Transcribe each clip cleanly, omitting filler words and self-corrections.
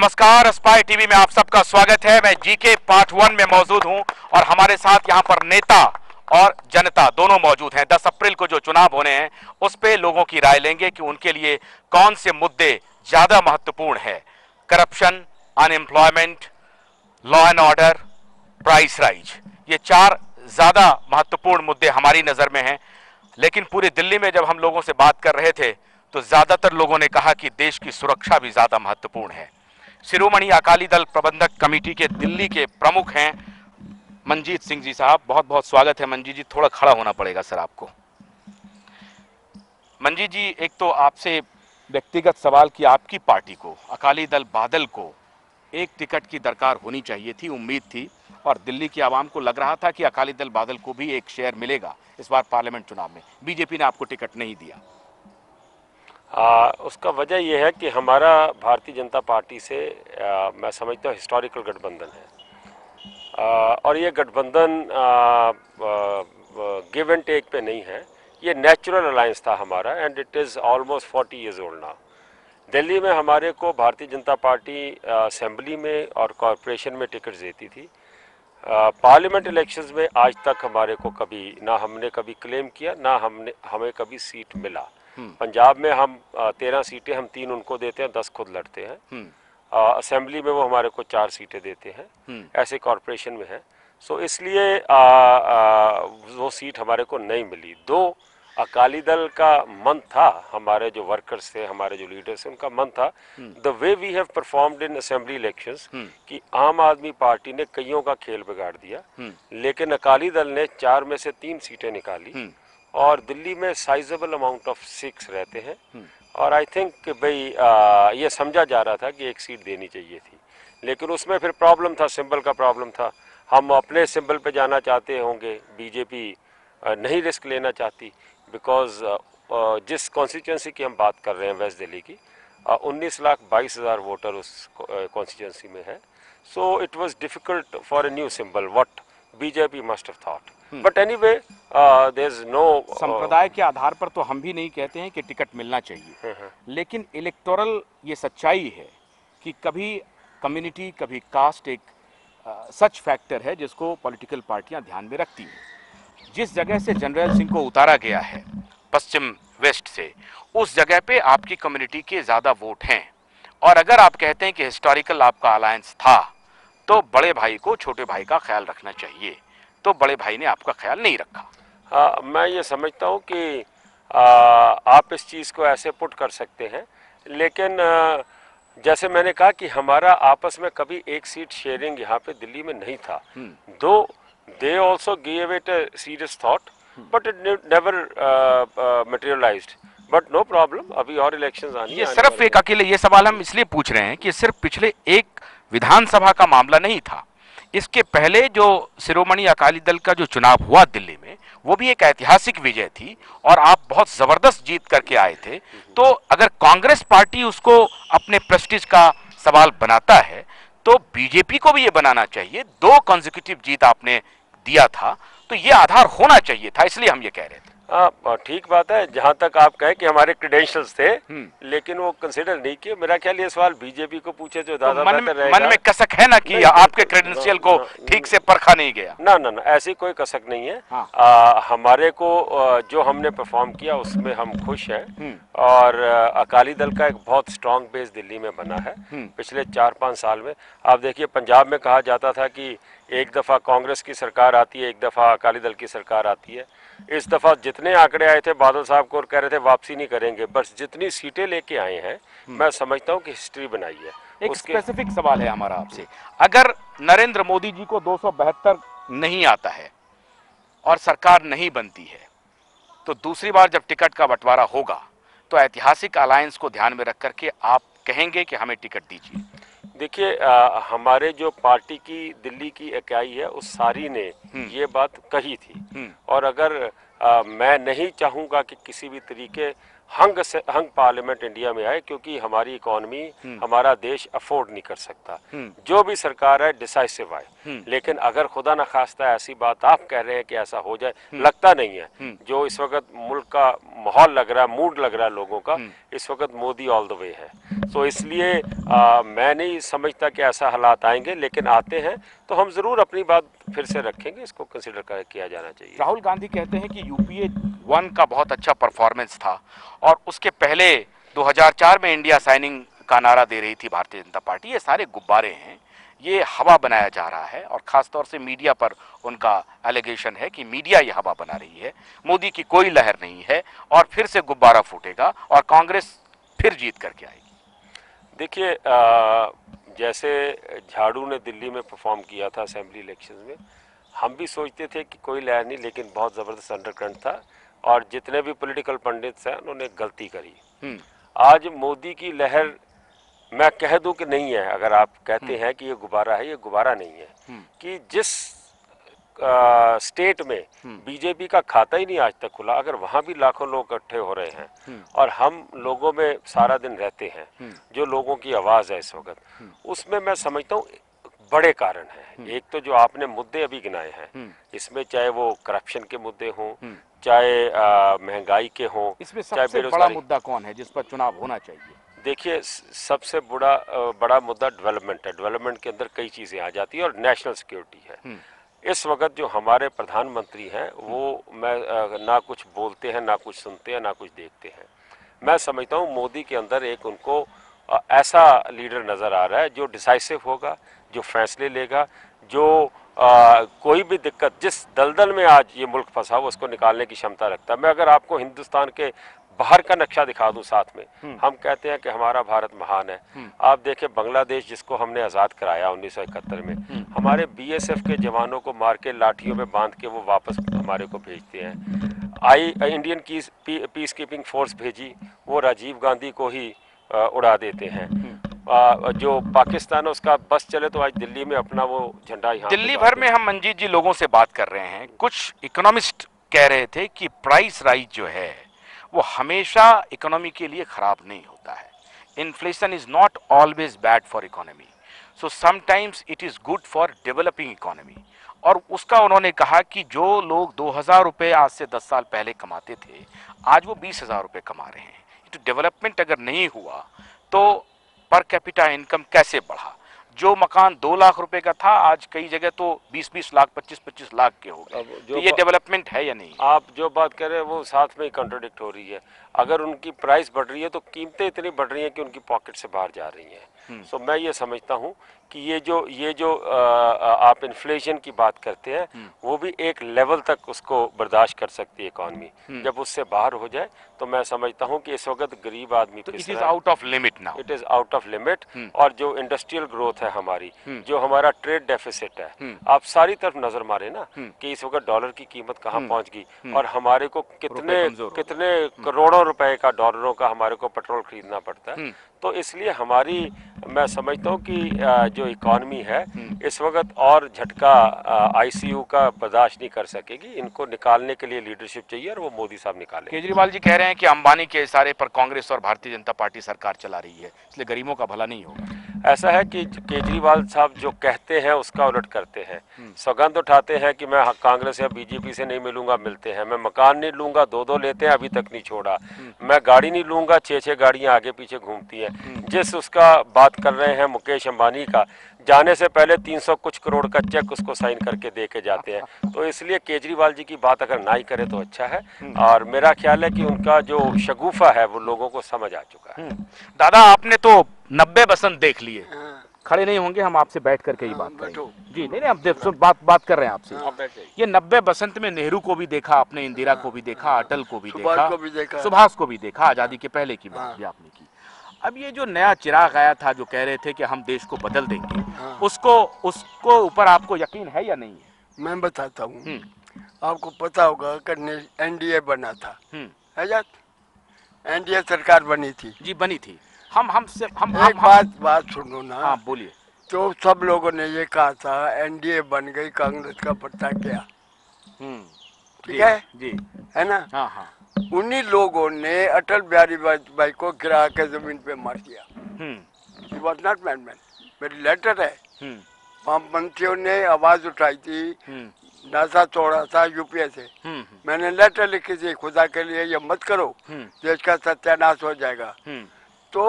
नमस्कार, spy TV में आप सबका स्वागत है। मैं जीके पार्ट 1 में मौजूद हूं और हमारे साथ यहां पर नेता और जनता दोनों मौजूद हैं। 10 अप्रैल को जो चुनाव होने हैं उस पे लोगों की राय लेंगे कि उनके लिए कौन से मुद्दे ज्यादा महत्वपूर्ण है। Corruption, unemployment, law and order, price rise, ये 4 ज्यादा महत्वपूर्ण मुद्दे हमारी नजर में हैं। लेकिन पूरी दिल्ली में जब हम लोगों से बात कर रहे थे तो ज्यादातर लोगों ने कहा कि देश की सुरक्षा भी ज्यादा महत्वपूर्ण है। शिरोमणि अकाली दल प्रबंधक कमेटी के दिल्ली के प्रमुख हैं मंजीत सिंह जी साहब। बहुत बहुत स्वागत है मंजीत जी। थोड़ा खड़ा होना पड़ेगा सर आपको। मंजीत जी, एक तो आपसे व्यक्तिगत सवाल कि आपकी पार्टी को, अकाली दल बादल को, एक टिकट की दरकार होनी चाहिए थी, उम्मीद थी, और दिल्ली की आवाम को लग रहा था कि अकाली दल बादल को भी एक शेयर मिलेगा इस बार पार्लियामेंट चुनाव में। बीजेपी ने आपको टिकट नहीं दिया। उसका वजह यह है कि हमारा भारतीय जनता पार्टी से मैं समझता हूँ हिस्टोरिकल गठबंधन है। और ये गठबंधन गिव एंड टेक पे नहीं है, ये नेचुरल अलायंस था हमारा, and it is almost 40 years old now. Delhi में हमारे को भारतीय जनता पार्टी असेंबली में और कॉरपोरेशन में टिकट देती थी। पार्लियामेंट इलेक्शंस में आज तक हमारे को कभी ना हमने कभी क्लेम किया, ना हमें कभी सीट मिला। पंजाब में हम 13 सीटें, हम 3 उनको देते हैं, 10 खुद लड़ते हैं। असेंबली में वो हमारे को 4 सीटें देते हैं, ऐसे कॉरपोरेशन में है। सो इसलिए वो सीट हमारे को नहीं मिली। दो अकाली दल का मन था, हमारे जो वर्कर्स थे, हमारे जो लीडर्स थे, उनका मन था the way we have performed in assembly elections कि आम आदमी पार्टी ने कईयों का खेल बिगाड़ दिया, लेकिन अकाली दल ने 4 में से 3 सीटें निकाली और दिल्ली में साइजेबल अमाउंट ऑफ सिक्स रहते हैं। और आई थिंक कि भाई ये समझा जा रहा था कि एक सीट देनी चाहिए थी, लेकिन उसमें फिर प्रॉब्लम था, सिंबल का प्रॉब्लम था। हम अपने सिंबल पे जाना चाहते होंगे, बीजेपी नहीं रिस्क लेना चाहती, बिकॉज जिस कॉन्स्टिट्यूंसी की हम बात कर रहे हैं वेस्ट दिल्ली की, 19,22,000 वोटर उस कॉन्स्टिट्यूंसी में है। So it was difficult for a new symbol what BJP must have thought, but anyway there is no. संप्रदाय के आधार पर तो हम भी नहीं कहते हैं कि टिकट मिलना चाहिए, लेकिन इलेक्टोरल ये सच्चाई है कि कभी कम्युनिटी, कभी कास्ट एक सच फैक्टर है जिसको पॉलिटिकल पार्टियां ध्यान में रखती हैं। जिस जगह से जनरल सिंह को उतारा गया है पश्चिम वेस्ट से, उस जगह पे आपकी कम्युनिटी के ज्यादा वोट हैं। और अगर आप कहते हैं कि हिस्टोरिकल आपका अलायंस था तो बड़े भाई को छोटे भाई का ख्याल रखना चाहिए, तो बड़े भाई ने आपका ख्याल नहीं रखा। मैं ये समझता हूँ कि आप इस चीज़ को ऐसे पुट कर सकते हैं, लेकिन जैसे मैंने कहा कि हमारा आपस में कभी एक सीट शेयरिंग यहाँ पे दिल्ली में नहीं था। Though they also give it a serious thought, but it never materialised, but no problem, अभी और इलेक्शंस आनी है। ये सिर्फ एक अकेले, ये सवाल हम इसलिए पूछ रहे हैं कि सिर्फ पिछले एक विधानसभा का मामला नहीं था। इसके पहले जो शिरोमणि अकाली दल का जो चुनाव हुआ दिल्ली में, वो भी एक ऐतिहासिक विजय थी और आप बहुत जबरदस्त जीत करके आए थे। तो अगर कांग्रेस पार्टी उसको अपने प्रेस्टीज का सवाल बनाता है तो बीजेपी को भी ये बनाना चाहिए। 2 कॉन्जिक्यूटिव जीत आपने दिया था, तो ये आधार होना चाहिए था, इसलिए हम ये कह रहे थे। ठीक बात है, जहां तक आप कहें कि हमारे क्रेडेंशियल्स थे, लेकिन वो कंसिडर नहीं किए। मेरा ख्याल ये सवाल बीजेपी को पूछे जो ज्यादा बेहतर रहेगा। मन में कसक है ना कि आपके क्रेडेंशियल को ठीक से परखा नहीं गया? ना ना ना, ऐसी कोई कसक नहीं है। हमारे को जो हमने परफॉर्म किया उसमें हम खुश हैं, और अकाली दल का एक बहुत स्ट्रांग बेस दिल्ली में बना है पिछले 4-5 साल में। आप देखिए, पंजाब में कहा जाता था कि एक दफ़ा कांग्रेस की सरकार आती है, एक दफ़ा अकाली दल की सरकार आती है। इस दफ़ा जितने आंकड़े आए थे बादल साहब को, कह रहे थे वापसी नहीं करेंगे, बस जितनी सीटें लेके आए हैं मैं समझता हूँ कि हिस्ट्री बनाई है। एक स्पेसिफिक सवाल है हमारा आपसे, अगर नरेंद्र मोदी जी को 272 नहीं आता है और सरकार नहीं बनती है, तो दूसरी बार जब टिकट का बंटवारा होगा तो ऐतिहासिक अलायंस को ध्यान में रख करके आप कहेंगे कि हमें टिकट दीजिए? देखिए, हमारे जो पार्टी की दिल्ली की इकाई है उस सारी ने ये बात कही थी, और अगर मैं नहीं चाहूँगा कि किसी भी तरीके हंग पार्लियामेंट इंडिया में आए, क्योंकि हमारी इकोनॉमी, हमारा देश अफोर्ड नहीं कर सकता। जो भी सरकार है डिसाइसिव आए। लेकिन अगर खुदा न खास्ता ऐसी बात आप कह रहे हैं कि ऐसा हो जाए, लगता नहीं है। जो इस वक्त मुल्क का माहौल लग रहा है, मूड लग रहा है लोगों का, इस वक्त मोदी ऑल द वे है। तो इसलिए मैं नहीं समझता कि ऐसा हालात आएंगे, लेकिन आते हैं तो हम जरूर अपनी बात फिर से रखेंगे, इसको कंसिडर किया जाना चाहिए। राहुल गांधी कहते हैं कि यूपीए 1 का बहुत अच्छा परफॉर्मेंस था और उसके पहले 2004 में इंडिया साइनिंग का नारा दे रही थी भारतीय जनता पार्टी। ये सारे गुब्बारे हैं, ये हवा बनाया जा रहा है और खासतौर से मीडिया पर उनका एलिगेशन है कि मीडिया ये हवा बना रही है, मोदी की कोई लहर नहीं है और फिर से गुब्बारा फूटेगा और कांग्रेस फिर जीत करके आएगी। देखिए, जैसे झाड़ू ने दिल्ली में परफॉर्म किया था असेंबली इलेक्शन में, हम भी सोचते थे कि कोई लहर नहीं, लेकिन बहुत ज़बरदस्त अंडरकरंट था और जितने भी पॉलिटिकल पंडित हैं उन्होंने गलती करी। आज मोदी की लहर मैं कह दूं कि नहीं है। अगर आप कहते हैं कि ये गुब्बारा है, ये गुब्बारा नहीं है। कि जिस स्टेट में बीजेपी का खाता ही नहीं आज तक खुला, अगर वहाँ भी लाखों लोग इकट्ठे हो रहे हैं और हम लोगों में सारा दिन रहते हैं, जो लोगों की आवाज़ है इस वक्त, उसमें मैं समझता हूँ बड़े कारण हैं। एक तो जो आपने मुद्दे अभी गिनाए हैं, इसमें चाहे वो करप्शन के मुद्दे हों, चाहे महंगाई के हों, इसमें सबसे बड़ा मुद्दा कौन है जिस पर चुनाव होना चाहिए? देखिए, सबसे बड़ा मुद्दा डेवलपमेंट है। डेवलपमेंट के अंदर कई चीज़ें आ जाती हैं और नेशनल सिक्योरिटी है। इस वक्त जो हमारे प्रधानमंत्री हैं वो ना कुछ बोलते हैं, ना कुछ सुनते हैं, ना कुछ देखते हैं। मैं समझता हूँ मोदी के अंदर एक उनको ऐसा लीडर नज़र आ रहा है जो डिसाइसिव होगा, जो फैसले लेगा, जो कोई भी दिक्कत, जिस दलदल में आज ये मुल्क फंसा हो उसको निकालने की क्षमता रखता है। मैं अगर आपको हिंदुस्तान के बाहर का नक्शा दिखा दूं साथ में, हम कहते हैं कि हमारा भारत महान है। आप देखें बांग्लादेश, जिसको हमने आज़ाद कराया 1971 में, हमारे बीएसएफ के जवानों को मार के लाठियों में बांध के वो वापस हमारे को भेजते हैं। इंडियन पीस कीपिंग फोर्स भेजी, वो राजीव गांधी को ही उड़ा देते हैं। जो पाकिस्तान है उसका बस चले तो आज दिल्ली में अपना वो झंडा यहाँ दिल्ली भर में हम मंजीत जी लोगों से बात कर रहे हैं, कुछ इकोनॉमिस्ट कह रहे थे कि प्राइस राइज जो है वो हमेशा इकोनॉमी के लिए खराब नहीं होता है। Inflation is not always bad for economy, so sometimes it is good for developing economy. और उसका उन्होंने कहा कि जो लोग 2000 रुपये आज से 10 साल पहले कमाते थे, आज वो 20,000 रुपये कमा रहे हैं। तो डेवलपमेंट अगर नहीं हुआ तो पर कैपिटा इनकम कैसे बढ़ा? जो मकान 2 लाख रुपए का था आज कई जगह तो 20-20 लाख, 25-25 लाख के हो गए। तो ये डेवलपमेंट है या नहीं? आप जो बात कर रहे हैं वो साथ में ही कॉन्ट्रोडिक्ट हो रही है। अगर उनकी प्राइस बढ़ रही है तो कीमतें इतनी बढ़ रही हैं कि उनकी पॉकेट से बाहर जा रही हैं। सो मैं ये समझता हूँ कि ये जो आप इन्फ्लेशन की बात करते हैं, वो भी एक लेवल तक उसको बर्दाश्त कर सकती है इकॉनमी। जब उससे बाहर हो जाए तो मैं समझता हूँ कि इस वक्त गरीब आदमी तो it is out of limit now. It is out of limit. और जो इंडस्ट्रियल ग्रोथ है हमारी, जो हमारा ट्रेड डेफिसिट है, आप सारी तरफ नजर मारे ना कि इस वक्त डॉलर की कीमत कहाँ पहुंच गई और हमारे को कितने करोड़ों रुपए का, डॉलरों का हमारे को पेट्रोल खरीदना पड़ता है। तो इसलिए हमारी, मैं समझता हूँ कि जो इकॉनमी है इस वक्त और झटका आईसीयू का बर्दाश्त नहीं कर सकेगी। इनको निकालने के लिए लीडरशिप चाहिए और वो मोदी साहब निकालेंगे। केजरीवाल जी कह रहे हैं कि अंबानी के इशारे पर कांग्रेस और भारतीय जनता पार्टी सरकार चला रही है, इसलिए गरीबों का भला नहीं होगा। ऐसा है कि केजरीवाल साहब जो कहते हैं उसका उलट करते हैं। सौगंध उठाते हैं कि मैं कांग्रेस या बीजेपी से नहीं मिलूंगा, मिलते हैं। मैं मकान नहीं लूंगा, 2-2 लेते हैं, अभी तक नहीं छोड़ा। मैं गाड़ी नहीं लूंगा, 6-6 गाड़ियां आगे पीछे घूमती हैं। जिस उसका बात कर रहे हैं मुकेश अंबानी का, जाने से पहले 300 कुछ करोड़ का चेक उसको साइन करके दे के जाते हैं। तो इसलिए केजरीवाल जी की बात अगर ना ही करे तो अच्छा है। और मेरा ख्याल है कि उनका जो शगुफा है वो लोगों को समझ आ चुका है। दादा, आपने तो 90 बसंत देख लिए। खड़े नहीं होंगे, हम आपसे बैठ करके ही बात करेंगे। जी नहीं, हम बात कर रहे हैं आपसे। ये 90 बसंत में नेहरू को भी देखा आपने, इंदिरा को भी देखा, अटल को भी देखा, सुभाष को भी देखा, आजादी के पहले की बात भी आपने की। अब ये जो नया चिराग आया था जो कह रहे थे कि हम देश को बदल देंगे, उसको ऊपर आपको यकीन है या नहीं है? मैं बताता हूँ। आपको पता होगा कि एनडीए बना था, एनडीए सरकार बनी थी। जी बनी थी। हम बात सुनो ना। हाँ बोलिए। तो सब लोगों ने ये कहा था एनडीए बन गई, कांग्रेस का पत्ता क्या। ठीक है जी, है ना। हाँ हाँ। उन्हीं लोगों ने अटल बिहारी वाजपेयी को गिरा के जमीन पे मार दिया। He was not madman। मेरी लेटर है, वहाँ मंत्रियों ने आवाज उठाई थी, नासा तोड़ा था यूपीए से। मैंने लेटर लिखी थी, खुदा के लिए ये मत करो, देश का सत्यानाश हो जाएगा। तो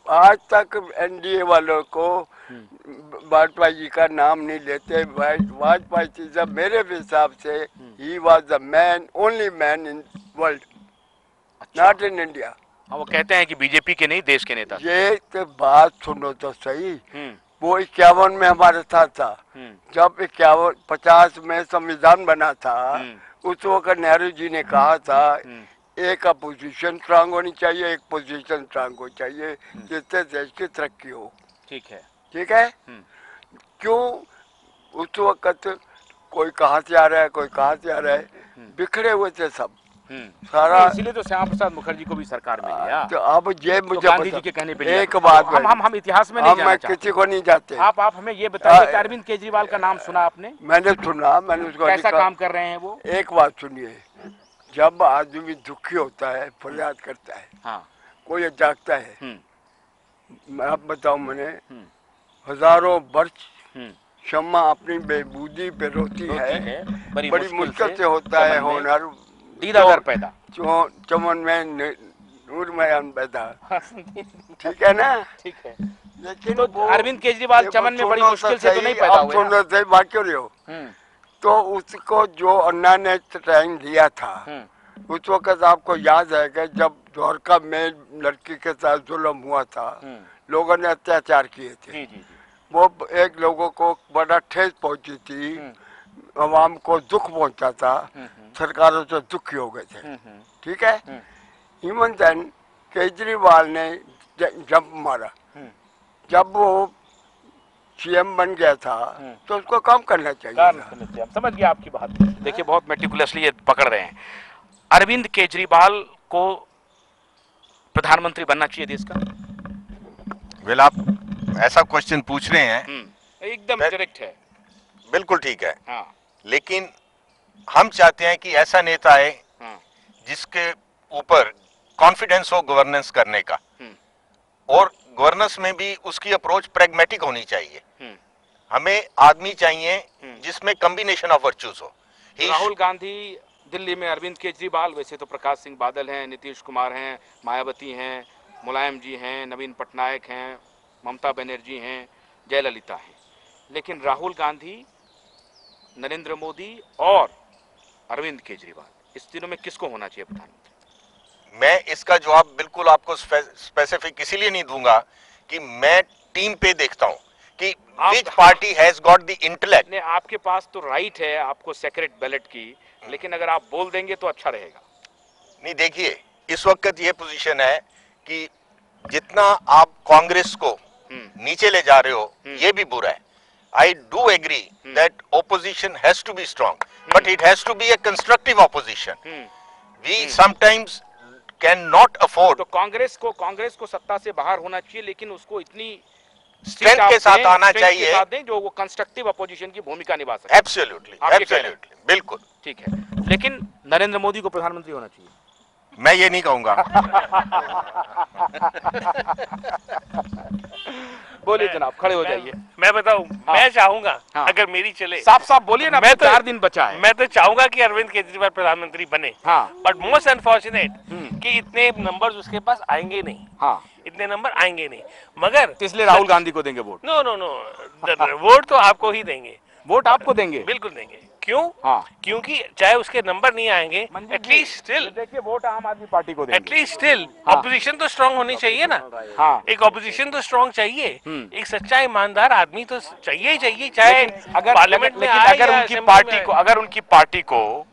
आज तक एनडीए वालों को वाजपेयी जी का नाम नहीं लेते। वाजपेयी जी जब मेरे हिसाब से he was the man, only man in world, not in India. वो कहते हैं कि बीजेपी के नहीं, देश के नेता। ये तो बात सुनो तो सही। वो 51 में हमारे साथ था, जब 50 में संविधान बना था, उस वक्त नेहरू जी ने कहा था एक अपोजिशन स्ट्रांग होनी चाहिए, एक पोजीशन स्ट्रांग हो चाहिए, जिससे देश की तरक्की हो। ठीक है, ठीक है। क्यों उस वक्त कोई कहाँ से आ रहा है, कोई कहाँ से आ रहा है, बिखरे हुए थे सब सारा। इसीलिए तो श्यामा प्रसाद मुखर्जी को भी सरकार में लिया। तो अब ये तो मुझे गांधी जी के कहने पे एक बात हम इतिहास में नहीं जाना चाहते। किसी को नहीं जाते। आप हमें ये बताइए कि अरविंद केजरीवाल का नाम सुना आपने? मैंने सुना, मैंने उसको कैसा काम कर रहे हैं वो? एक बात सुनिए, जब आदमी दुखी होता है, फरियाद करता है, हाँ, कोई जागता है, मैं आप बताऊं, मैंने हजारों वर्ष क्षमा अपनी बेबूदी पे रोती है, बड़ी मुश्किल से होता है होनहार दीदार पैदा, चमन में नूर में पैदा। ठीक है ना? ठीक है। लेकिन तो अरविंद केजरीवाल चमन में बड़ी मुश्किल से तो नहीं पैदा हुए। सुनो सही बात क्यों रहे हो? तो उसको जो अन्ना ने ट्रेनिंग दिया था, उस वक्त आपको याद है कि जब द्वारका में लड़की के साथ जुल्म हुआ था, लोगों ने अत्याचार किए थे, वो एक लोगों को बड़ा ठेस पहुंची थी, आवाम को दुख पहुंचा था, सरकारों से दुखी हो गए थे। ठीक है। इवन देन केजरीवाल ने जंप मारा, जब वो सीएम बन गया था तो उसको काम करना चाहिए। समझ गया आपकी बात। देखिए, बहुत मेटिकुलसली ये पकड़ रहे हैं। अरविंद केजरीवाल को प्रधानमंत्री बनना चाहिए देश का? वेल, आप ऐसा क्वेश्चन पूछ रहे हैं, एकदम डायरेक्ट है। बिल्कुल ठीक है। हाँ। लेकिन हम चाहते हैं कि ऐसा नेता आए जिसके ऊपर कॉन्फिडेंस हो गवर्नेंस करने का, और गवर्नेंस में भी उसकी अप्रोच प्रैग्मेटिक होनी चाहिए। हमें आदमी चाहिए जिसमें कॉम्बिनेशन ऑफ वर्च्यूज हो। राहुल गांधी दिल्ली में, अरविंद केजरीवाल, वैसे तो प्रकाश सिंह बादल हैं, नीतीश कुमार हैं, मायावती हैं, मुलायम जी हैं, नवीन पटनायक हैं, ममता बनर्जी हैं, जयललिता हैं, लेकिन राहुल गांधी, नरेंद्र मोदी और अरविंद केजरीवाल, इस तीनों में किसको होना चाहिए प्रधानमंत्री? मैं इसका जवाब बिल्कुल आपको स्पेसिफिक इसीलिए नहीं दूंगा कि मैं टीम पे देखता हूं कि विच party has got the intellect. नहीं, आपके पास तो राइट है आपको सेक्रेट बैलेट की, लेकिन अगर आप बोल देंगे तो अच्छा रहेगा। नहीं, देखिए, इस वक्त ये पोजीशन है कि जितना आप कांग्रेस को नीचे ले जा रहे हो, ये भी बुरा है। I do agree that opposition has to be strong, but it has to be a constructive opposition. We sometimes cannot afford. तो कांग्रेस को सत्ता से बाहर होना चाहिए, लेकिन उसको इतनी स्ट्रेंथ के साथ आना चाहिए जो वो कंस्ट्रक्टिव अपोजिशन की भूमिका निभा सके। एब्सोल्युटली, बिल्कुल ठीक है। लेकिन नरेंद्र मोदी को प्रधानमंत्री होना चाहिए? मैं ये नहीं कहूंगा। बोलिए जनाब, खड़े हो जाइए। मैं बताऊं, हाँ। मैं चाहूंगा, हाँ। अगर मेरी चले, साफ साफ बोलिए ना, मैं तो 4 दिन बचा है। मैं तो चाहूंगा कि अरविंद केजरीवाल प्रधानमंत्री बने। हाँ। बट मोस्ट अनफॉर्चुनेट कि इतने नंबर्स उसके पास आएंगे नहीं। हाँ। इतने नंबर आएंगे नहीं, मगर इसलिए राहुल गांधी को देंगे vote? No no no, vote तो आपको ही देंगे। वोट आपको देंगे? बिल्कुल देंगे। क्यों? हाँ। क्योंकि चाहे उसके नंबर नहीं आएंगे, एटलीस्ट स्टिल, देखिए, वोट आम आदमी पार्टी को देंगे। एटलीस्ट स्टिल ऑपोजिशन तो स्ट्रांग होनी चाहिए ना। हाँ। एक ऑपोजिशन तो स्ट्रांग चाहिए, एक सच्चा ईमानदार आदमी तो चाहिए ही चाहिए, चाहे पार्लियामेंट में आए अगर या उनकी असेंबली पार्टी को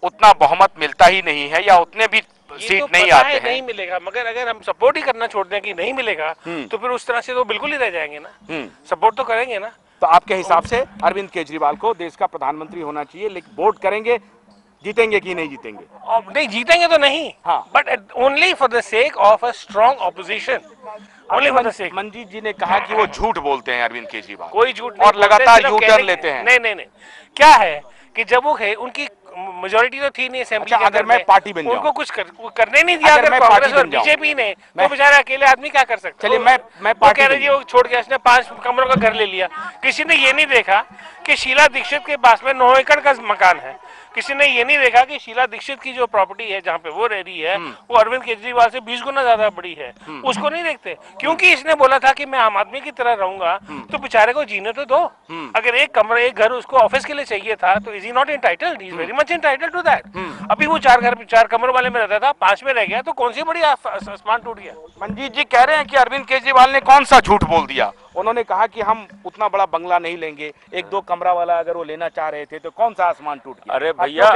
उतना बहुमत मिलता ही नहीं है, या उतने भी सीट तो नहीं आते हैं, नहीं मिलेगा। मगर अगर हम सपोर्ट ही करना छोड़ दें कि नहीं मिलेगा, तो फिर उस तरह से तो बिल्कुल ही रह जाएंगे ना। सपोर्ट तो करेंगे ना। तो आपके हिसाब से अरविंद केजरीवाल को देश का प्रधानमंत्री होना चाहिए, लेकिन वोट करेंगे, जीतेंगे कि नहीं जीतेंगे? नहीं जीतेंगे तो नहीं, but only for the sake of a strong opposition, only for the sake. Manjeet ji ने कहा कि वो झूठ बोलते हैं अरविंद केजरीवाल, कोई झूठ और लगातार यू टर्न लेते हैं। नहीं, क्या है कि जब वो उनकी मेजोरिटी तो थी नहीं असेंबली अच्छा, के अंदर अगर मैं में, पार्टी बन जाऊं, उनको कुछ करने नहीं दिया। अगर अगर मैं कांग्रेस पार्टी और बन जाऊं, बीजेपी ने तो बेचारे अकेले आदमी क्या कर सकता। चलिए मैं वो पार्टी कह बन रहे जी वो छोड़ के उसने 5 कमरों का घर ले लिया। किसी ने ये नहीं देखा कि शीला दीक्षित के पास में 9 एकड़ का मकान है। किसी ने ये नहीं देखा कि शीला दीक्षित की जो प्रॉपर्टी है जहाँ पे वो रह रही है वो अरविंद केजरीवाल से 20 गुना ज्यादा बड़ी है। उसको नहीं देखते क्योंकि इसने बोला था कि मैं आम आदमी की तरह रहूंगा, तो बेचारे को जीने तो दो। अगर एक कमरा एक घर उसको ऑफिस के लिए चाहिए था तो is he not entitled, is very much entitled to that. अभी वो 4 कमरों वाले में रहता था, 5 में रह गया, तो कौन सी बड़ी आसमान टूट गया। मंजीत जी कह रहे हैं कि अरविंद केजरीवाल ने कौन सा झूठ बोल दिया। उन्होंने कहा कि हम उतना बड़ा बंगला नहीं लेंगे, 1-2 कमरा वाला अगर वो लेना चाह रहे थे तो कौन सा आसमान टूट गया। अरे भैया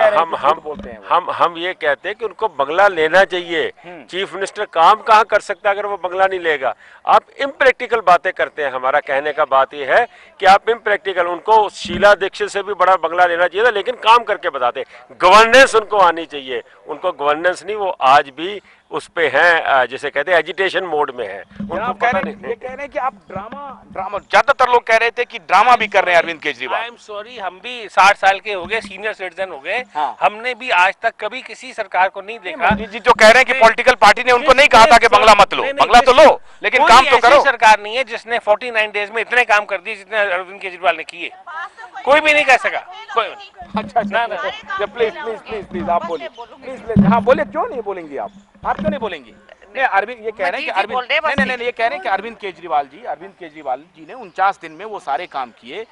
हम ये कहते हैं कि उनको बंगला लेना चाहिए। चीफ मिनिस्टर काम कहाँ कर सकता है अगर वो बंगला नहीं लेगा। आप इम्प्रैक्टिकल बातें करते हैं। हमारा कहने का बात ये है कि आप इम्प्रैक्टिकल, उनको शीला दीक्षित से भी बड़ा बंगला लेना चाहिए था, लेकिन काम करके बताते। गवर्नेंस उनको आनी चाहिए। उनको गवर्नेंस नहीं, वो आज भी उस पे हैं, जैसे कहते हैं एजिटेशन मोड में है। उनको पता नहीं। ये कह रहे हैं कि आप ड्रामा ज्यादातर लोग कह रहे थे कि ड्रामा भी कर रहे हैं Arvind Kejriwal. I am sorry, हम भी 60 साल के हो गए, सीनियर सिटीजन हो गए। हाँ। हमने भी आज तक कभी किसी सरकार को नहीं देखा। जी जो कह रहे हैं कि पॉलिटिकल पार्टी ने उनको नहीं कहा था कि बंगला मत लो, बंगला तो लो लेकिन काम तो करो। सरकार नहीं है जिसने 49 डेज में इतने काम कर दिए जितने अरविंद केजरीवाल ने किए। कोई भी नहीं कह सका। कोई अच्छा प्लीज आप बोलिए, प्लीज। हाँ बोले, क्यों नहीं बोलेंगे आप क्यों नहीं बोलेंगे? नहीं, अरविंद ये कह रहे हैं कि अरविंद नहीं, ये कह रहे हैं कि अरविंद केजरीवाल जी ने 49 दिन में वो सारे काम किए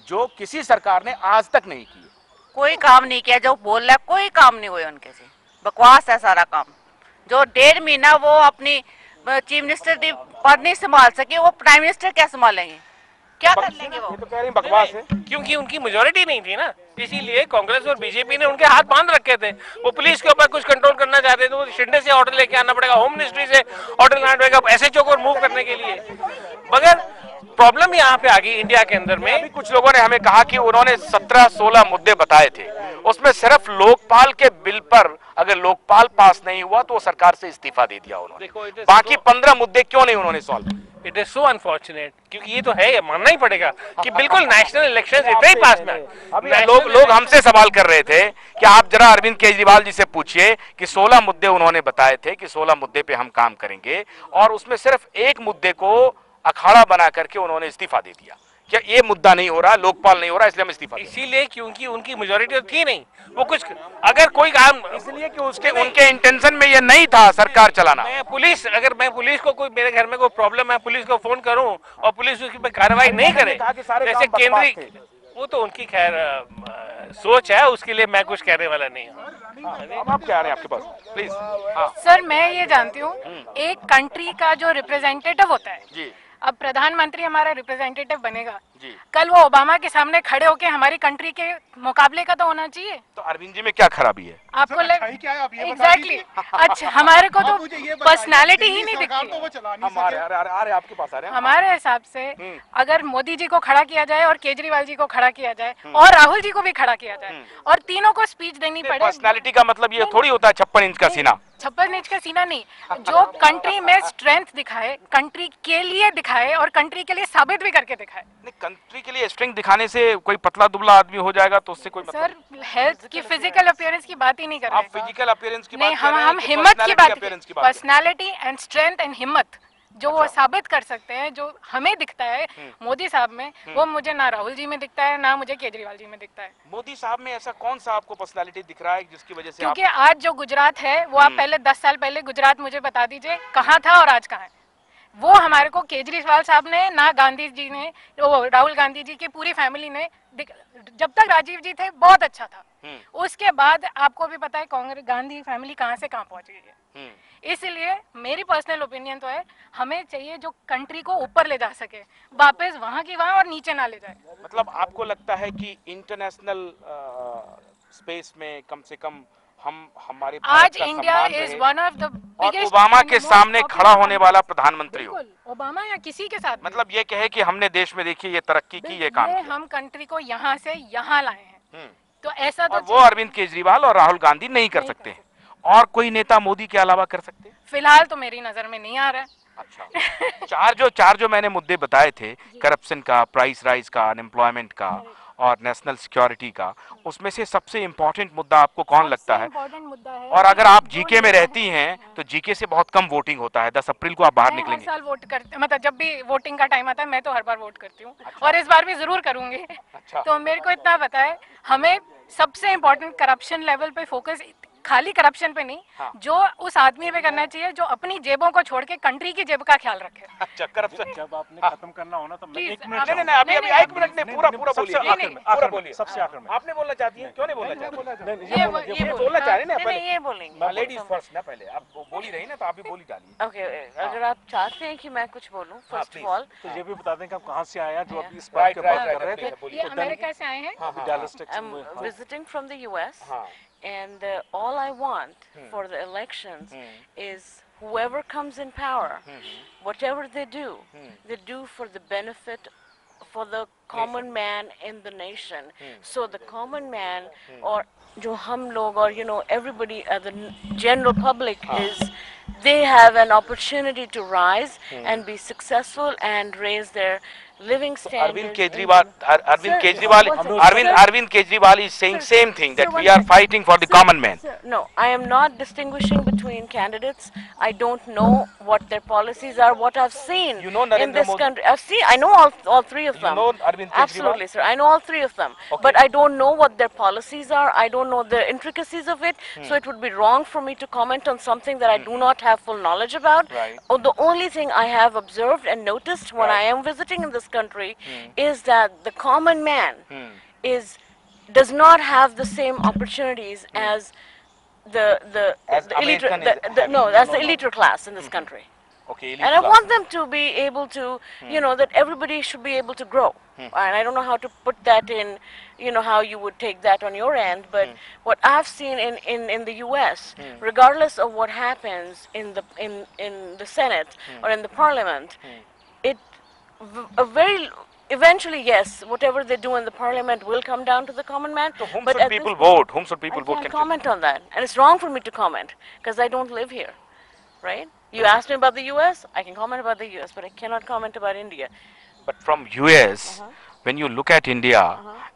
जो किसी सरकार ने आज तक नहीं किए। कोई काम नहीं किया, जो बोल रहा है कोई काम नहीं हुए उनके से, बकवास है सारा काम। जो 1.5 महीना वो अपनी चीफ मिनिस्टर पद नहीं संभाल सके, वो प्राइम मिनिस्टर क्या संभालेंगे, क्या कर लेंगे वो? तो कह रहे हैं बकवास है, क्योंकि उनकी मेजोरिटी नहीं थी ना, इसीलिए कांग्रेस और बीजेपी ने उनके हाथ बांध रखे थे। वो पुलिस के ऊपर कुछ कंट्रोल करना चाहते थे, तो शिंदे से ऑर्डर लेके आना पड़ेगा, होम मिनिस्ट्री से ऑर्डर लाना पड़ेगा एसएचओ को मूव करने के लिए। मगर प्रॉब्लम यहाँ पे आ गई इंडिया के अंदर में। अभी कुछ लोगों ने हमें कहा कि उन्होंने 17-16 मुद्दे बताए थे, उसमें सिर्फ लोकपाल के बिल पर अगर लोकपाल पास नहीं हुआ तो वो सरकार से इस्तीफा दे दिया उन्होंने। बाकी 15 मुद्दे क्यों नहीं उन्होंने solve? It is so unfortunate, क्योंकि ये तो है, ये मानना ही पड़ेगा कि बिल्कुल नेशनल इलेक्शन इतने ही पास में। अभी लोग हमसे सवाल कर रहे थे कि आप जरा अरविंद केजरीवाल जी से पूछिए कि 16 मुद्दे उन्होंने बताए थे कि 16 मुद्दे पे हम काम करेंगे, और उसमें सिर्फ एक मुद्दे को अखाड़ा बना करके उन्होंने इस्तीफा दे दिया। क्या ये मुद्दा नहीं हो रहा, लोकपाल नहीं हो रहा, इसलिए हम इस्तीफा? इसीलिए क्योंकि उनकी मेजोरिटी तो थी नहीं, वो कुछ अगर कोई काम, इसलिए कि उनके इंटेंशन में ये नहीं था सरकार चलाना। अगर मैं पुलिस को कोई मेरे घर में कोई प्रॉब्लम है, पुलिस को फोन करूं और पुलिस उसकी पे कार्रवाई नहीं करे, जैसे केंद्रीय, वो तो उनकी खैर सोच है, उसके लिए मैं कुछ कहने वाला नहीं हूँ। अब आप क्या रहे हैं आपके पास, प्लीज? हाँ। सर मैं ये जानती हूँ, एक कंट्री का जो रिप्रेजेंटेटिव होता है जी, अब प्रधानमंत्री हमारा रिप्रेजेंटेटिव बनेगा जी। कल वो ओबामा के सामने खड़े होके हमारी कंट्री के मुकाबले का तो होना चाहिए। तो अरविंद जी में क्या खराबी है? आपको एग्जैक्टली अच्छा, हमारे को तो पर्सनालिटी ही नहीं दिखती। आपके पास आ रहे हैं। हमारे हिसाब से अगर मोदी जी को खड़ा किया जाए और केजरीवाल जी को खड़ा किया जाए और राहुल जी को भी खड़ा किया जाए और तीनों को स्पीच देनी पड़े। पर्सनालिटी का मतलब ये थोड़ी होता है 56 इंच का सीना। 56 इंच का सीना नहीं, जो कंट्री में स्ट्रेंथ दिखाए, कंट्री के लिए दिखाए और कंट्री के लिए साबित भी करके दिखाए। नहीं, कंट्री के लिए स्ट्रेंथ दिखाने से कोई पतला दुबला आदमी हो जाएगा तो उससे कोई मतलब? सर हेल्थ की, फिजिकल अपीयरेंस की बात ही नहीं कर रहे। आप फिजिकल अपीयरेंस की बात नहीं, कर रहे हैं हम कि हिम्मत की बात, appearance की पर्सनालिटी एंड स्ट्रेंथ एंड हिम्मत जो वो साबित कर सकते हैं, जो हमें दिखता है मोदी साहब में, वो मुझे ना राहुल जी में दिखता है ना मुझे केजरीवाल जी में दिखता है। मोदी साहब में ऐसा कौन सा आपको पर्सनालिटी दिख रहा है जिसकी वजह से? क्योंकि आज जो गुजरात है वो आप पहले 10 साल पहले गुजरात मुझे बता दीजिए कहाँ था और आज कहाँ है। वो हमारे को केजरीवाल साहब ने ना गांधी जी ने, राहुल गांधी जी की पूरी फैमिली ने, जब तक राजीव जी थे बहुत अच्छा था, उसके बाद आपको भी पता है कांग्रेस गांधी फैमिली कहाँ से कहाँ पहुंच गई है। इसलिए मेरी पर्सनल ओपिनियन तो है, हमें चाहिए जो कंट्री को ऊपर ले जा सके, वापस वहाँ की वहाँ और नीचे ना ले जाए। मतलब आपको लगता है कि इंटरनेशनल स्पेस में कम से कम हमारे आज India is one of the biggest, Obama के सामने खड़ा होने वाला प्रधानमंत्री हो, ओबामा या किसी के साथ, मतलब ये कहे कि हमने देश में देखिए ये तरक्की की, ये काम किया, हम कंट्री को यहाँ से यहाँ लाए हैं, तो ऐसा तो वो अरविंद केजरीवाल और राहुल गांधी नहीं कर सकते हैं, और कोई नेता मोदी के अलावा कर सकते हैं? फिलहाल तो मेरी नजर में नहीं आ रहा है। अच्छा, चार जो मैंने मुद्दे बताए थे, करप्शन का, प्राइस राइज का, अनएम्प्लॉयमेंट का और नेशनल सिक्योरिटी का, उसमें से सबसे इम्पोर्टेंट मुद्दा आपको कौन लगता है? इम्पोर्टेंट मुद्दा है। और अगर आप जो जीके में रहती हैं तो जीके से बहुत कम वोटिंग होता है, 10 अप्रैल को आप बाहर मैं हर निकलेंगे। साल वोट करती, मतलब जब भी वोटिंग का टाइम आता है मैं तो हर बार वोट करती हूँ, और इस बार भी जरूर करूंगी। तो मेरे को इतना पता है, हमें सबसे इम्पोर्टेंट करप्शन लेवल पे फोकस, खाली करप्शन पे नहीं, जो उस आदमी पे करना चाहिए जो अपनी जेबों को छोड़ के कंट्री की जेब का ख्याल रखे। अच्छा, करप्शन जब आपने खत्म करना हो ना तो मैं Please, 1 मिनट आप- नहीं, अभी नहीं, एक मिनट नहीं, पूरा बोलिए, पूरा बोलिए। सबसे आखिर में आपने बोलना चाहती हैं, क्यों नहीं बोलना चाहती? ये बोलना चाह रही ना नहीं, पहले। नहीं, ये बोलेंगे। लेडीज फर्स्ट ना, पहले आप बोल ही रही ना, तो आप भी बोली डालिए। ओके, अगर आप चाहते हैं कि मैं कुछ बोलूं, फर्स्ट ऑफ ऑल, तो ये भी बता दें कि आप कहाँ से आए हैं, जो अभी इस Right, बात के बात right, कर रहे right, थे। ये अमेरिका से आए हैं। Realistic I'm में, हाँ। visiting from the US, हाँ। and all I want for the elections is whoever comes in power, whatever they do for the benefit for the common man in the nation. So the common man, or जो हम लोग, or you know everybody, the general public, is they have an opportunity to rise and be successful and raise their living standards. Arvind Kejriwal, Arvind Sir, Kejriwal, one second. Arvind Kejriwal is saying Sir, same thing, that sir, we one are second. fighting for the common man. Sir, no, I am not distinguishing between candidates. I don't know what their policies are. What I've seen You know in Narendra this Modi? country, I know all three of You them. know Arvind Kejriwal? Absolutely, sir. I know all three of them. Okay. But I don't know what their policies are. I don't know the intricacies of it. So it would be wrong for me to comment on something that I do not have full knowledge about. Right. Oh, the only thing I have observed and noticed when I am visiting in this country is that the common man does not have the same opportunities as the As the elite, American is having. no, as the elite class in this country. Okay, elite And I class. want them to be able to, you know, that everybody should be able to grow. And I don't know how to put that in, you know, how you would take that on your end, but what I've seen in the US, regardless of what happens in the Senate or in the Parliament, eventually, yes, whatever they do in the Parliament will come down to the common man. So whom but should at this people point, vote? Whom should people I vote? can't comment on that, and it's wrong for me to comment because I don't live here, right? You asked me about the U.S. I can comment about the U.S., but I cannot comment about India. But from US, when you look at India,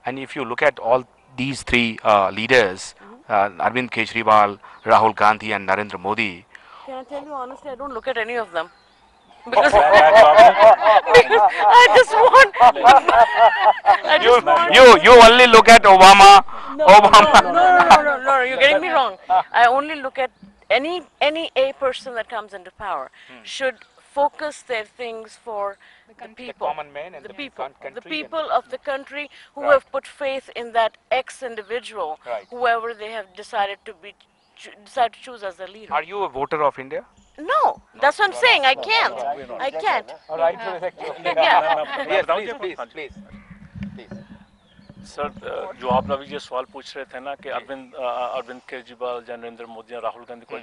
and if you look at all these three leaders, Arvind Kejriwal, Rahul Gandhi, and Narendra Modi, Can I tell you honestly, I don't look at any of them. Because I just want. I just want. you only look at Obama. Obama. No, you're getting me wrong. I only look at any a person that comes into power should focus their things for the people, common man and the people, country the and- people of the country who Right. have put faith in that ex-individual, Right. whoever they have decided to decide to choose as their leader. Are you a voter of India? No, that's what I'm saying. I can't. I can't. Yeah. Yes, please. Sir जो आप अभी ये सवाल पूछ रहे थे ना कि अरविंद केजरीवाल, नरेंद्र मोदी, राहुल गांधी को,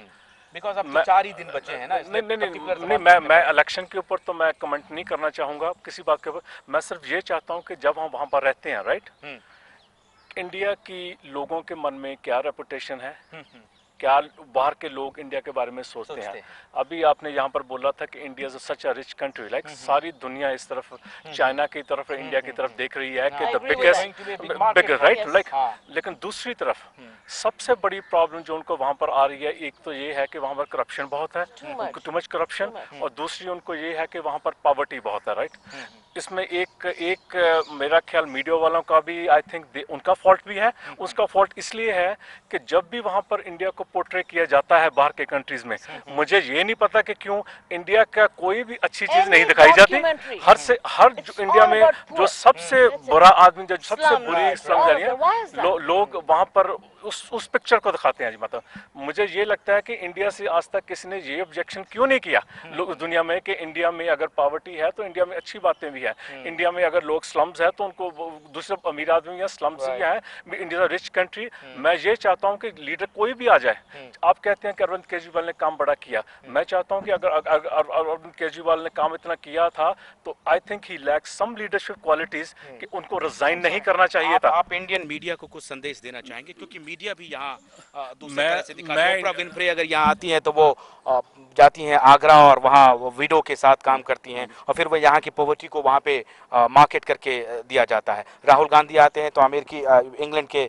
बिकॉज अब तो 4 ही दिन बचे हैं ना, नहीं, मैं इलेक्शन के ऊपर तो मैं कमेंट नहीं करना चाहूँगा किसी बात के ऊपर। मैं सिर्फ ये चाहता हूँ कि जब हम वहाँ पर रहते हैं, राइट, इंडिया की लोगों के मन में क्या रेपुटेशन है, क्या बाहर के लोग इंडिया के बारे में सोचते हैं। अभी आपने यहाँ पर बोला था कि India is such a rich country, like सारी दुनिया इस तरफ, चाइना की तरफ, इंडिया की तरफ देख रही है कि I the agree with biggest, right, Yes. Like. लेकिन दूसरी तरफ सबसे बड़ी प्रॉब्लम जो उनको वहाँ पर आ रही है, एक तो ये है कि वहाँ पर करप्शन बहुत है, टू मच करप्शन, और दूसरी उनको ये है कि वहाँ पर पॉवर्टी बहुत है, राइट। इसमें एक मेरा ख्याल मीडिया वालों का भी, आई थिंक उनका फॉल्ट भी है। उसका फॉल्ट इसलिए है कि जब भी वहाँ पर इंडिया को पोर्ट्रे किया जाता है बाहर के कंट्रीज में, मुझे ये नहीं पता कि क्यों इंडिया का कोई भी अच्छी चीज नहीं दिखाई जाती। हर इंडिया में जो सबसे बुरा आदमी, जो सबसे बुरी स्लम एरिया, लोग वहाँ पर उस पिक्चर को दिखाते हैं जी। मतलब मुझे ये लगता है कि इंडिया से आज तक किसी ने ये ऑब्जेक्शन क्यों नहीं किया दुनिया में कि इंडिया में अगर पॉवर्टी है तो इंडिया में अच्छी बातें भी है, इंडिया में अगर लोग स्लम्स है तो उनको दूसरे अमीर आदमी या स्लम्स भी है, इंडिया रिच कंट्री। मैं ये चाहता हूँ कि लीडर कोई भी आ जाए, आप कहते हैं कि अरविंद केजरीवाल ने काम बड़ा किया, मैं चाहता हूँ कि अगर अरविंद केजरीवाल ने काम इतना किया था तो I think he lacks some leadership qualities कि उनको रिजाइन नहीं करना चाहिए था। आप इंडियन मीडिया को कुछ संदेश देना चाहेंगे, क्योंकि मीडिया भी यहाँ दूसरी तरह से दिखाती है। ओपरा विनफ्रे अगर यहाँ आती हैं तो वो जाती हैं आगरा और वहाँ विडो के साथ काम करती हैं और फिर वो यहाँ की पॉवर्टी को वहाँ पे मार्केट करके दिया जाता है। राहुल गांधी आते हैं तो अमेरिकी इंग्लैंड के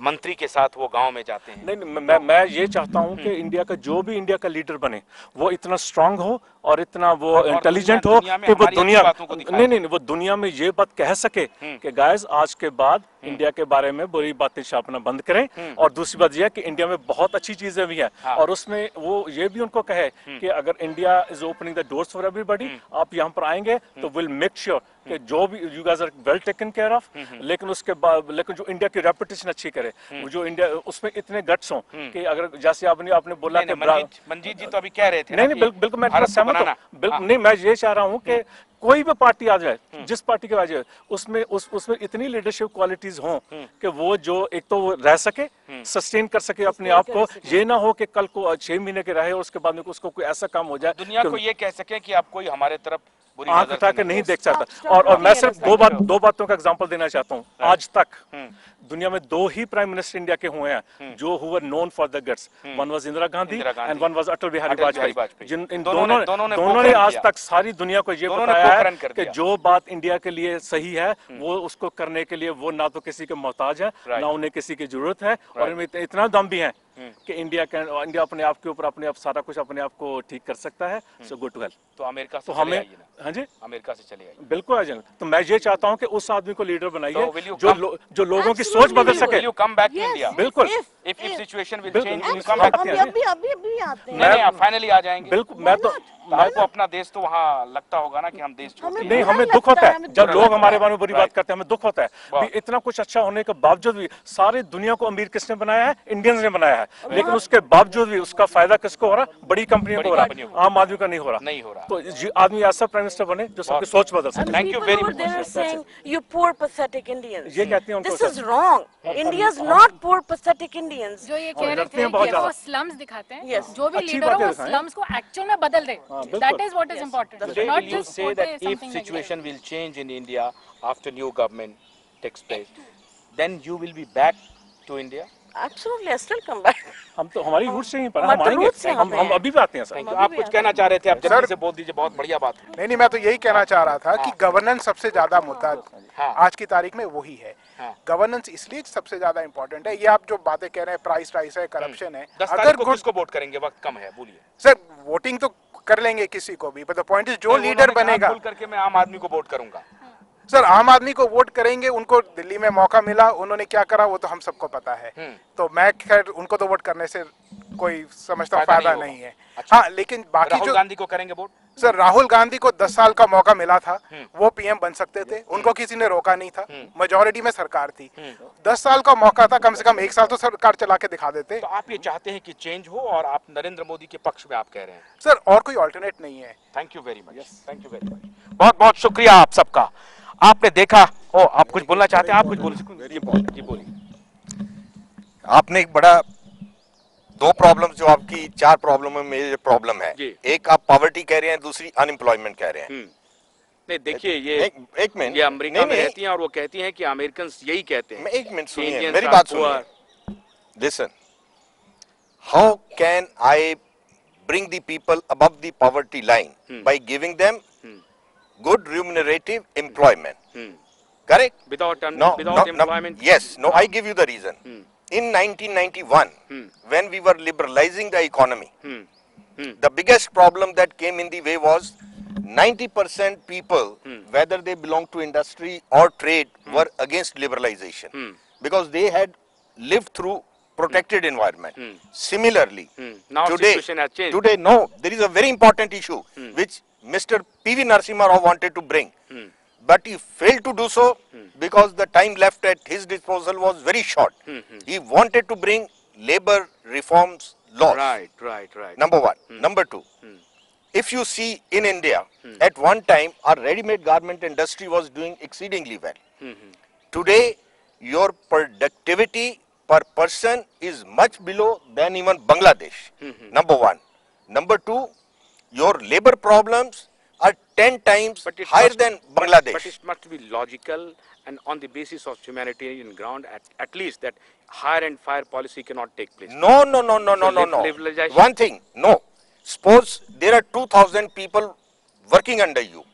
मंत्री के साथ वो गांव में जाते हैं। नहीं, मैं ये चाहता हूँ कि इंडिया का जो भी इंडिया का लीडर बने वो इतना स्ट्रांग हो और इतना वो इंटेलिजेंट हो कि वो दुनिया नहीं वो दुनिया में ये बात कह सके कि गाइस आज के बाद इंडिया के बारे में बुरी बातें छापना बंद करें। और दूसरी बात यह है कि इंडिया में बहुत अच्छी चीजें भी हैं और उसमें वो ये भी उनको कहे कि अगर India is opening the doors for everybody, आप यहाँ पर आएंगे तो विल मेक श्योर कि जो भी you guys are well taken care of, लेकिन उसके बाद लेकिन जो इंडिया की रेपुटेशन अच्छी करे, जो इंडिया उसमें इतने गट्स हों कि अगर जैसे आपने बोला कि मंजीत जी तो अभी कह रहे थे नहीं बिल्कुल मैं सहमत हूं, बिल्कुल नहीं, मैं ये चाह रहा हूं कि कोई भी पार्टी आ जाए, जिस पार्टी के आ जाए, उसमें इतनी लीडरशिप क्वालिटीज हों कि वो जो एक तो वो रह सके, सस्टेन कर सके अपने आप को, ये ना हो कि कल को 6 महीने के रहे और उसके बाद में उसको कोई ऐसा काम हो जाए दुनिया को ये कह सके कि आप कोई हमारे तरफ आंख उठा के नहीं देख सकता। और मैं सिर्फ दो बातों का एग्जांपल देना चाहता हूँ। आज तक दुनिया में 2 ही प्राइम मिनिस्टर इंडिया के हुए हैं जो who were known for the guts, one was Indira Gandhi and one was Atal Bihari Vajpayee. जिन इन दोनों ने आज तक सारी दुनिया को ये बताया है कि जो बात इंडिया के लिए सही है वो उसको करने के लिए वो ना तो किसी के मोहताज है ना उन्हें किसी की जरूरत है और इनमें इतना दम भी है कि इंडिया अपने आप के ऊपर अपने आप सारा कुछ अपने आप को ठीक कर सकता है। So good to help. तो अमेरिका से तो हमें हाँ जी अमेरिका से चले आइए, बिल्कुल आ जाए। तो मैं ये चाहता हूँ कि उस आदमी को लीडर बनाइए जो लोगों की सोच बदल सके। You come back to India? बिल्कुल, if situation will change, you come back to India? अभी आते हैं। नहीं, आप फाइनली आ जाएंगे। बिल्कुल, मैं तो आपको अपना देश तो वहाँ लगता होगा ना कि हम देश छोड़ते हैं। नहीं, हमें दुख होता है जब लोग हमारे बारे में बुरी बात करते हैं, हमें दुख होता है। भी इतना कुछ अच्छा होने के बावजूद भी सारी दुनिया को अमीर किसने बनाया है? इंडियंस ने बनाया है, लेकिन उसके बावजूद भी उसका फायदा किसको हो रहा? बड़ी कंपनियों को हो रहा है, आम आदमी का नहीं हो रहा। तो आदमी ऐसा प्राइम मिनिस्टर बने जो सबकी सोच बदल सके। Thank you very much. You poor pathetic Indians. ये कहती हैं उनको। This is wrong. India is not poor pathetic Indians. जो ये कह रहे थे कि वो स्लम्स दिखाते हैं, Yes. जो भी लीडर हो वो स्लम्स को एक्चुअल में बदल दे। That is what is important. Today, Not will you just say portray that if something negative. situation will change in India after new government takes place, then you will be back to India? Absolutely, I still come back. हम तो हमारी root से ही पर हम आएंगे, हम अभी भी आते हैं सर। आप कुछ कहना चाह रहे थे, आप जल्दी से बोल दीजिए, बहुत बढ़िया बात है। नहीं, मैं तो यही कहना चाह रहा था कि गवर्नेंस सबसे ज्यादा मुद्दा आज की तारीख में वही है। गवर्नेंस इसलिए सबसे ज्यादा इंपॉर्टेंट है। ये आप जो बातें कह रहे हैं, प्राइस है, करप्शन है, 10 तारीख को किसको वोट करेंगे? वक्त कम है, बोलिए। सर वोटिंग तो कर लेंगे किसी को भी, बट द पॉइंट इज जो लीडर बनेगा। करके मैं आम आदमी को वोट करूंगा। सर आम आदमी को वोट करेंगे, उनको दिल्ली में मौका मिला, उन्होंने क्या करा वो तो हम सबको पता है। तो मैं खैर उनको तो वोट करने से कोई समझता फायदा नहीं है। अच्छा। हाँ, लेकिन बाकी राहुल गांधी को करेंगे वोट? सर राहुल गांधी को 10 साल का मौका मिला था, वो पीएम बन सकते थे, उनको किसी ने रोका नहीं था, मेजोरिटी में सरकार थी। 10 साल का मौका था, कम से कम 1 साल तो सरकार चला के दिखा देते। तो आप ये चाहते हैं कि चेंज हो और आप नरेंद्र मोदी के पक्ष में आप कह रहे हैं? सर और कोई ऑल्टरनेट नहीं है। Thank you very much, thank you very much, बहुत बहुत शुक्रिया आप सबका। आपने देखा, आप कुछ बोलना चाहते हैं? आप कुछ बोलिए। आपने एक बड़ा 2 प्रॉब्लम, जो आपकी 4 प्रॉब्लम में मेजर प्रॉब्लम है, एक आप पॉवर्टी कह रहे हैं, दूसरी अनएम्प्लॉयमेंट कह रहे हैं। नहीं देखिए, ये एक मिनट, ये अमेरिका में रहती हैं और वो कहती हैं कि अमेरिकन यही कहते हैं। एक मिनट सुनिए, मेरी बात सुनिए। Listen, how can I bring the people above the poverty line by giving them good remunerative employment, correct? Without employment? Yes, no, I give you the reason. In 1991, when we were liberalizing the economy, the biggest problem that came in the way was 90% people, whether they belong to industry or trade, were against liberalization because they had lived through protected environment. Similarly, now situation has changed. Today, no, there is a very important issue which Mr. P.V. Narasimha Rao wanted to bring, but he failed to do so because the time left at his disposal was very short. He wanted to bring labor reforms laws. Right. Number 1. Number 2, if you see in India, at one time our ready-made garment industry was doing exceedingly well. Today, your productivity per person is much below than even Bangladesh. Number 1. Number 2, your labor problems are 10 times But it higher must- than Bangladesh. But it must be logical and on the basis of humanitarian ground, at least that hire and fire policy cannot take place. No, no, no, no, no, no, no. Liberalization- One thing, no. Suppose there are 2,000 people working under you.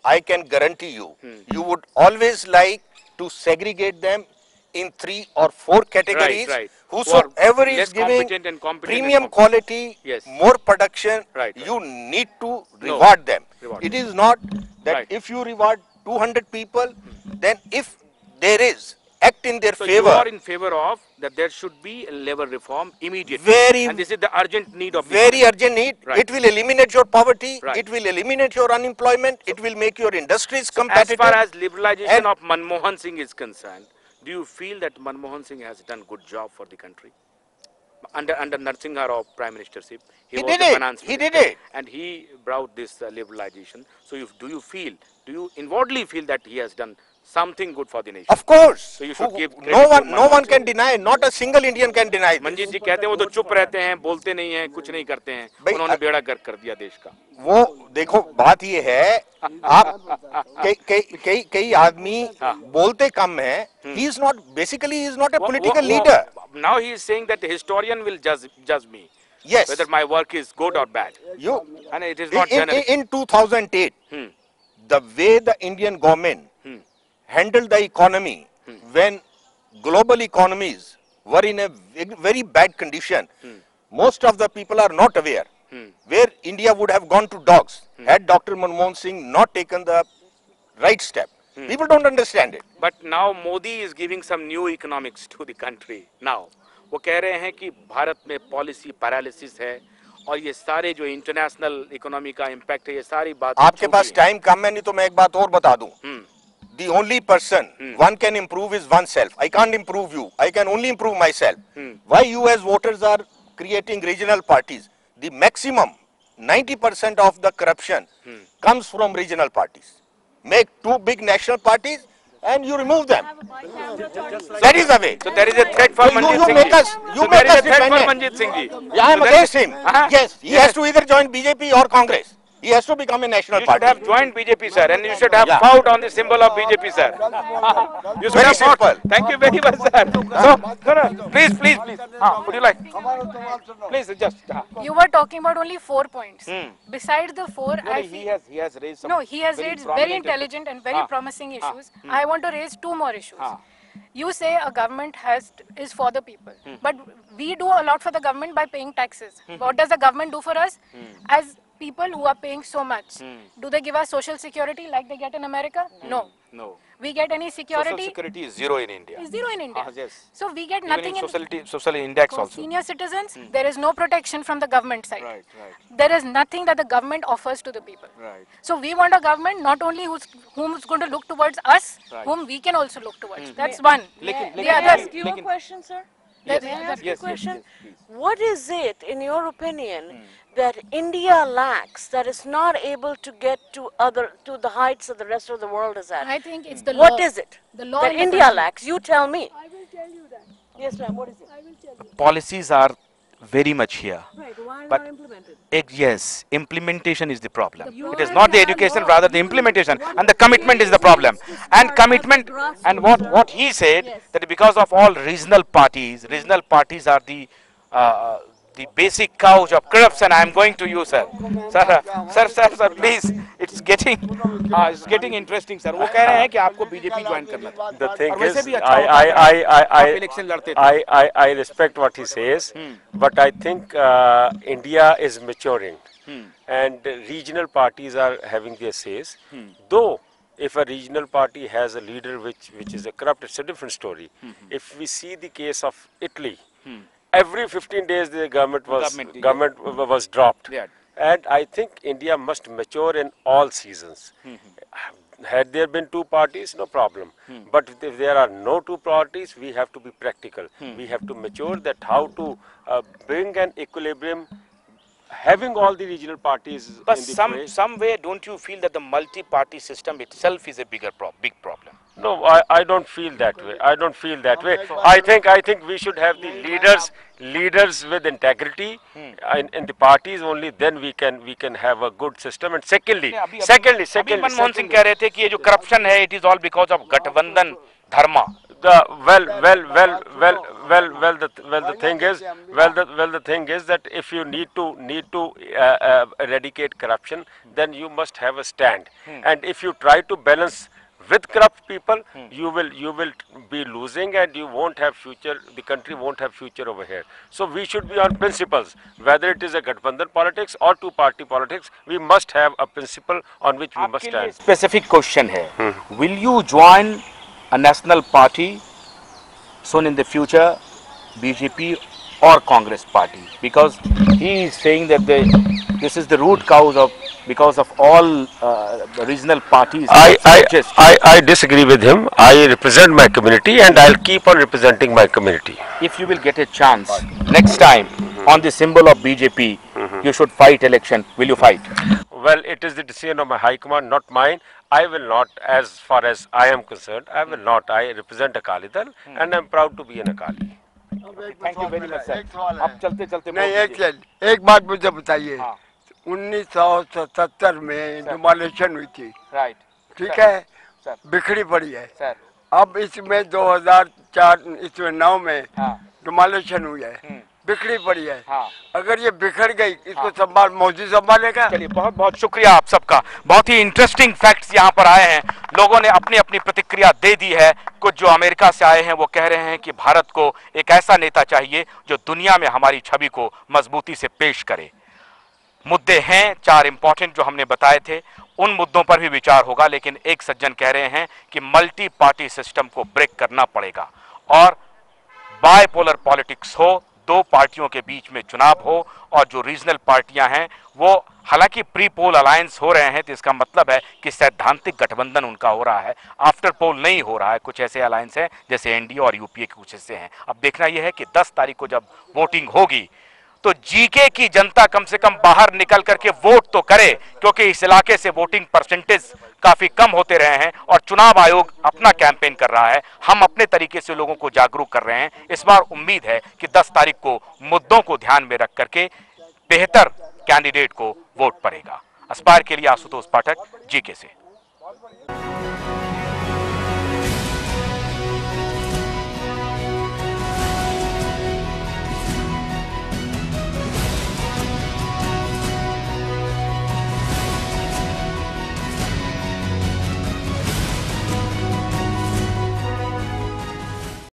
I can guarantee you, you would always like to segregate them in 3 or 4 categories. Right. Whosoever Who are is less giving competent and competent premium and quality, Yes. more production, Right. you need to reward them. Reward It is not that Right. if you reward 200 people, then if there is act in their So favor. you are in favor of that there should be a labor reform immediately. And this is the urgent need of the Very country. urgent need. Right. It will eliminate your poverty. Right. It will eliminate your unemployment. It will make your industries As competitive. far as liberalization And- of Manmohan Singh is concerned, do you feel that Manmohan Singh has done good job for the country? Under Narasimha Rao Prime Ministership, He was did the it. finance He did minister, it. and he brought this liberalization. So do you inwardly feel that he has done something good for the nation? Of course. So you should give credit No to one Manmohan can deny. Not a single Indian can deny this. Manjeet ji कहते हैं वो तो चुप रहते हैं, बोलते नहीं हैं, कुछ नहीं करते हैं, भाई, उन्होंने बेड़ा गर्क कर दिया देश का। वो देखो बात ये है, आप कई आदमी बोलते कम हैं. He is not a political leader. Now he is saying that the historian will judge me. Yes. Whether my work is good or bad. And it is not journalism. In 2008, the way the Indian government handled the economy when global economies were in a very bad condition, most of the people are not aware where India would have gone to dogs had Dr. Manmohan Singh not taken the right step. People don't understand it. But now Modi is giving some new economics to the country. Now, वो कह रहे हैं कि भारत में policy paralysis है और ये सारे जो इंटरनेशनल इकोनॉमी का इम्पैक्ट है, ये सारी बात आपके पास टाइम कम है, नहीं तो मैं एक बात और बता दूं. The only person one can improve is oneself. I can't improve you. I can only improve myself. Why you as voters are creating regional parties? The maximum 90% of the corruption comes from regional parties. Make 2 big national parties and you remove them. That is the way. So there is a threat for Manjit Singh make ji. us, So make there is us a threat for dependent. Manjit Singh ji. Yeah, I am So against him. Uh-huh. Yes, he has to either join BJP or Congress. He has to become a national You should party. have joined BJP, sir, and you should have Yeah. fought on the symbol of BJP, sir. You should Very have fought. simple. Thank you very much, sir. So, please. Would you like? Please, just. You were talking about only 4 points. Besides the 4, I He feel has raised some. no, he has raised very prominent- intelligent and very promising issues. I want to raise 2 more issues. You say a government is for the people, but we do a lot for the government by paying taxes. What does the government do for us? As people who are paying so much, do they give us social security like they get in America? No. No. We get any security? Social security is zero in India. Is zero in India. Yes. So we get Even nothing in social index for also. senior citizens. There is no protection from the government side. Right. There is nothing that the government offers to the people. Right. So we want a government not only whom is going to look towards us, Right. whom we can also look towards. That's one. May The I other, ask you a question, sir? Yes. May I ask you a Yes, question? please. What is it, in your opinion, that India lacks that is not able to get to the heights that the rest of the world is at? I think it's the law. What is it The law that in the India country. lacks? You tell me. I will tell you that. Yes, ma'am. What is it? Policies are very much here. Right, why But- not implemented? Yes, implementation is the problem. You It is have not the to have education, law. rather the implementation, and the commitment is the problem. And commitment, and what he said, that because of all regional parties are the basic couch of corruption. I am going to you, sir. Sir, please. It's getting interesting, sir. वो कह रहे हैं कि आपको BJP join करना था. The thing और वैसे is, भी अच्छा होता है, आप I इलेक्शन लड़ते थे. I respect what he says, but I think India is maturing, and regional parties are having their says. Though, if a regional party has a leader which is a corrupt, it's a different story. If we see the case of Italy, every 15 days the government was dropped. Yeah. And I think India must mature in all seasons. Had there been 2 parties, no problem. But if there are no 2 parties, we have to be practical. We have to mature that how to bring an equilibrium, having all the regional parties But in the place. some way, don't you feel that the multi-party system itself is a big problem? No, I don't feel that way. I don't feel that way. I think we should have the leaders with integrity in the parties. Only then we can have a good system. And secondly, Manmohan Singh कह रहे थे कि ये जो corruption है, it is all because of गठबंधन धर्मा. The thing is that if you need to eradicate corruption, then you must have a stand. And if you try to balance with corrupt people, you will be losing, and you won't have future. The country won't have future over here. So we should be on principles, whether it is a Gathbandhan politics or two-party politics. We must have a principle on which we must stand. Specific question है, will you join a national party soon in the future, BJP or Congress party? Because he is saying that this is the root cause of, because of all regional parties. I disagree with him. I represent my community, and I'll keep on representing my community. If you will get a chance next time on the symbol of BJP, you should fight election. Will you fight? Well, it is the decision of my High Command, not mine. I will not, as far as I am concerned, I will not. I represent Akali Dal, and I am proud to be an Akali. Thank you very much, sir. अब चलते नहीं, एक बात मुझे बताइए, 1977 में demolition हुई थी, राइट, ठीक है, बिखरी पड़ी है सर. अब इसमें 2009 में डिमोलिशन हुई है, बिखरी पड़ी है. अगर ये बिखर गई, इसको मोदी संभालेगा. चलिए, बहुत बहुत शुक्रिया आप सबका. बहुत ही इंटरेस्टिंग फैक्ट्स यहाँ पर आए हैं. लोगों ने अपनी अपनी प्रतिक्रिया दे दी है. कुछ जो अमेरिका से आए हैं वो कह रहे हैं कि भारत को एक ऐसा नेता चाहिए जो दुनिया में हमारी छवि को मजबूती से पेश करे. मुद्दे हैं 4 इंपॉर्टेंट जो हमने बताए थे, उन मुद्दों पर भी विचार होगा. लेकिन एक सज्जन कह रहे हैं कि मल्टी पार्टी सिस्टम को ब्रेक करना पड़ेगा और बायपोलर पॉलिटिक्स हो, 2 पार्टियों के बीच में चुनाव हो, और जो रीजनल पार्टियां हैं वो हालांकि प्री पोल अलायंस हो रहे हैं, तो इसका मतलब है कि सैद्धांतिक गठबंधन उनका हो रहा है, आफ्टर पोल नहीं हो रहा है. कुछ ऐसे अलायंस हैं जैसे एनडीए और यूपीए के कुछ हिस्से हैं. अब देखना यह है कि 10 तारीख को जब वोटिंग होगी तो जीके की जनता कम से कम बाहर निकल करके वोट तो करे, क्योंकि इस इलाके से वोटिंग परसेंटेज काफी कम होते रहे हैं और चुनाव आयोग अपना कैंपेन कर रहा है. हम अपने तरीके से लोगों को जागरूक कर रहे हैं. इस बार उम्मीद है कि 10 तारीख को मुद्दों को ध्यान में रख करके बेहतर कैंडिडेट को वोट पड़ेगा. अस्पायर के लिए आशुतोष पाठक, जीके से.